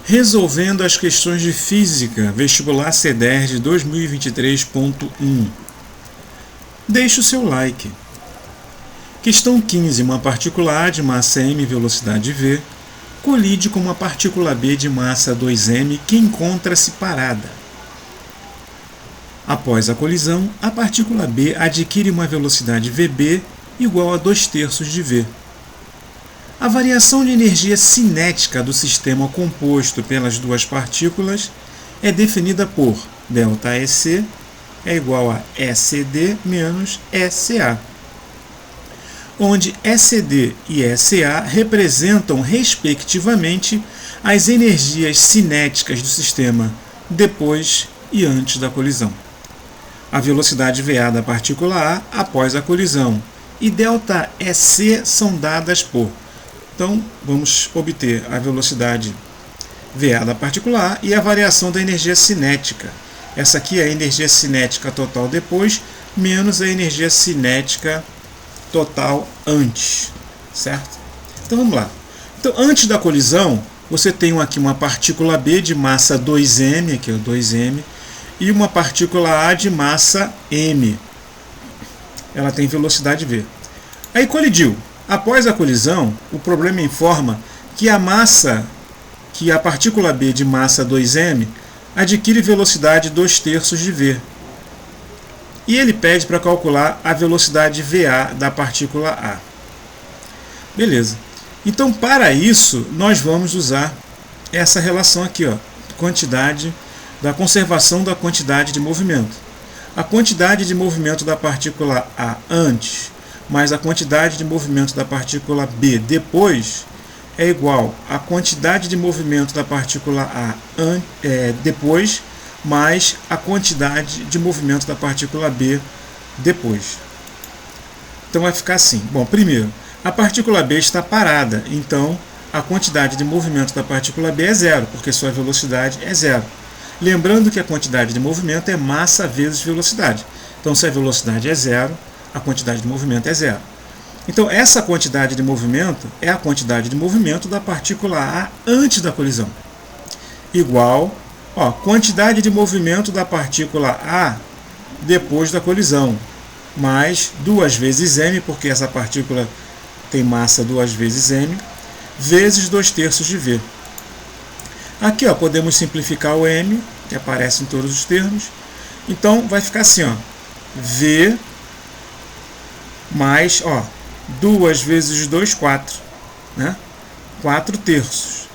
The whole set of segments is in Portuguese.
Resolvendo as questões de física, vestibular CEDERJ 2023.1. Deixe o seu like. Questão 15. Uma partícula A de massa m e velocidade v colide com uma partícula B de massa 2m que encontra-se parada. Após a colisão, a partícula B adquire uma velocidade vb igual a 2/3 de v. A variação de energia cinética do sistema composto pelas duas partículas é definida por ΔEc é igual a ECD menos ECA, onde ECD e ECA representam, respectivamente, as energias cinéticas do sistema depois e antes da colisão. A velocidade VA da partícula A após a colisão e ΔEc são dadas por... Então, vamos obter a velocidade VA da partícula A e a variação da energia cinética. Essa aqui é a energia cinética total depois, menos a energia cinética total antes, certo? Então, vamos lá. Então, antes da colisão, você tem aqui uma partícula B de massa 2m, aqui é o 2m, e uma partícula A de massa m. Ela tem velocidade v. Aí colidiu. Após a colisão, o problema informa que a partícula B de massa 2m adquire velocidade 2/3 de v. E ele pede para calcular a velocidade VA da partícula A. Beleza. Então, para isso, nós vamos usar essa relação aqui, ó, da conservação da quantidade de movimento. A quantidade de movimento da partícula A antes mais a quantidade de movimento da partícula B depois é igual à quantidade de movimento da partícula A depois mais a quantidade de movimento da partícula B depois. Então vai ficar assim. Bom, primeiro, a partícula B está parada, então a quantidade de movimento da partícula B é zero, porque sua velocidade é zero. Lembrando que a quantidade de movimento é massa vezes velocidade. Então, se a velocidade é zero, a quantidade de movimento é zero. Então, essa quantidade de movimento é a quantidade de movimento da partícula A antes da colisão. Igual, quantidade de movimento da partícula A depois da colisão, mais 2 vezes m, porque essa partícula tem massa 2 vezes m, vezes 2/3 de v. Aqui podemos simplificar o m, que aparece em todos os termos. Então, vai ficar assim, v mais 2 vezes 2, 4. Né? 4/3.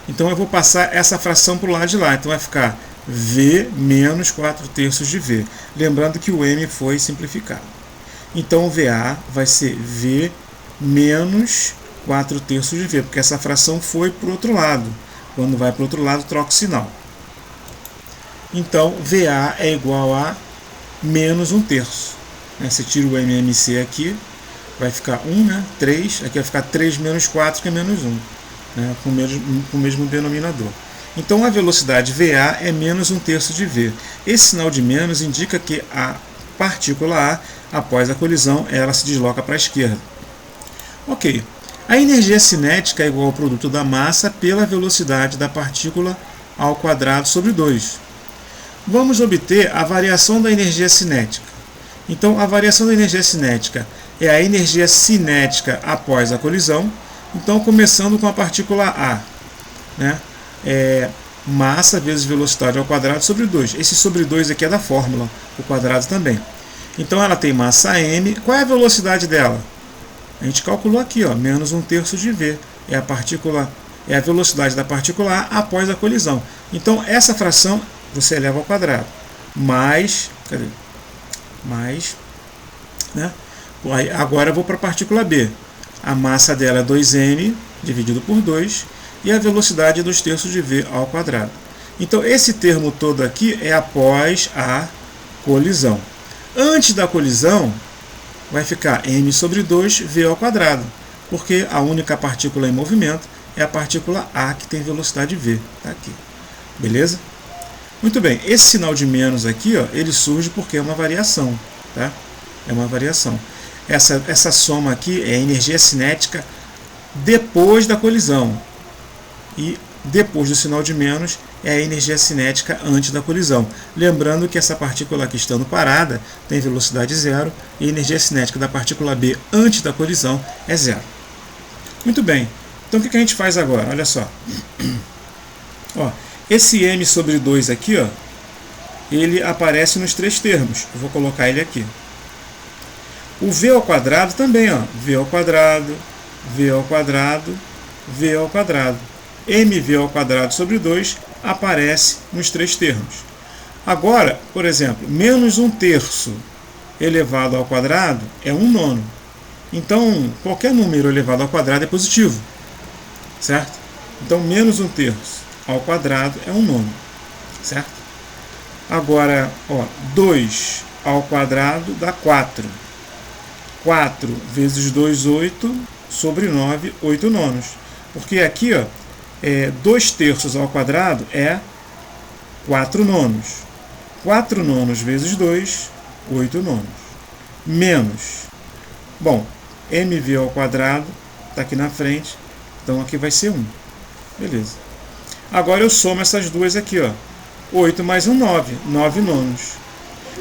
Então, eu vou passar essa fração para o lado de lá. Então, vai ficar v menos 4/3 de v. Lembrando que o m foi simplificado. Então, o VA vai ser v menos 4/3 de v, porque essa fração foi para o outro lado. Quando vai para o outro lado, troca o sinal. Então, VA é igual a menos 1/3. Você tira o MMC aqui, vai ficar 1, né? 3. Aqui vai ficar 3 menos 4, que é menos 1. Né? Com o mesmo denominador. Então, a velocidade VA é menos 1/3 de V. Esse sinal de menos indica que a partícula A, após a colisão, ela se desloca para a esquerda. Ok. A energia cinética é igual ao produto da massa pela velocidade da partícula ao quadrado sobre 2. Vamos obter a variação da energia cinética. Então, a variação da energia cinética é a energia cinética após a colisão. Então, começando com a partícula A, né? Massa vezes velocidade ao quadrado sobre 2. Esse sobre 2 aqui é da fórmula, o quadrado também. Então, ela tem massa m. Qual é a velocidade dela? A gente calculou aqui, menos 1/3 de v. É a velocidade da partícula A após a colisão. Então, essa fração você eleva ao quadrado. Né? Agora eu vou para a partícula B. A massa dela é 2m dividido por 2 e a velocidade é 2/3 de v ao quadrado. Então, esse termo todo aqui é após a colisão. Antes da colisão, vai ficar m sobre 2 v ao quadrado, porque a única partícula em movimento é a partícula A, que tem velocidade v. Tá aqui. Beleza? Muito bem, esse sinal de menos aqui, ele surge porque é uma variação. Tá? É uma variação. Essa soma aqui é a energia cinética depois da colisão. E depois do sinal de menos é a energia cinética antes da colisão. Lembrando que essa partícula aqui estando parada tem velocidade zero e a energia cinética da partícula B antes da colisão é zero. Muito bem, então o que a gente faz agora? Olha só. Ó, esse m sobre 2 aqui, ó, ele aparece nos três termos. Eu vou colocar ele aqui. O v ao quadrado também, ó, v ao quadrado, v ao quadrado, v ao quadrado. mv ao quadrado sobre 2 aparece nos três termos. Agora, por exemplo, menos 1/3 elevado ao quadrado é 1/9. Então, qualquer número elevado ao quadrado é positivo, certo? Então, menos 1/3 ao quadrado é 1/9, certo? Agora, ó, 2 ao quadrado dá 4. 4 vezes 2, 8, sobre 9, 8/9. Porque aqui, ó, 2/3 ao quadrado é 4/9. 4/9 vezes 2, 8/9. Menos. Bom, mv ao quadrado está aqui na frente, então aqui vai ser 1. Beleza. Agora eu somo essas duas aqui, ó. 8 mais 1, 9. 9/9.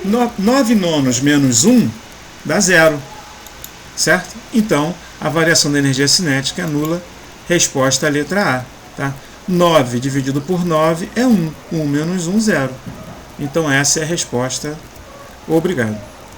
9/9 menos 1 dá 0. Certo? Então, a variação da energia cinética é nula. Resposta à letra A. Tá? 9 dividido por 9 é 1. 1 menos 1, 0. Então, essa é a resposta. Obrigado.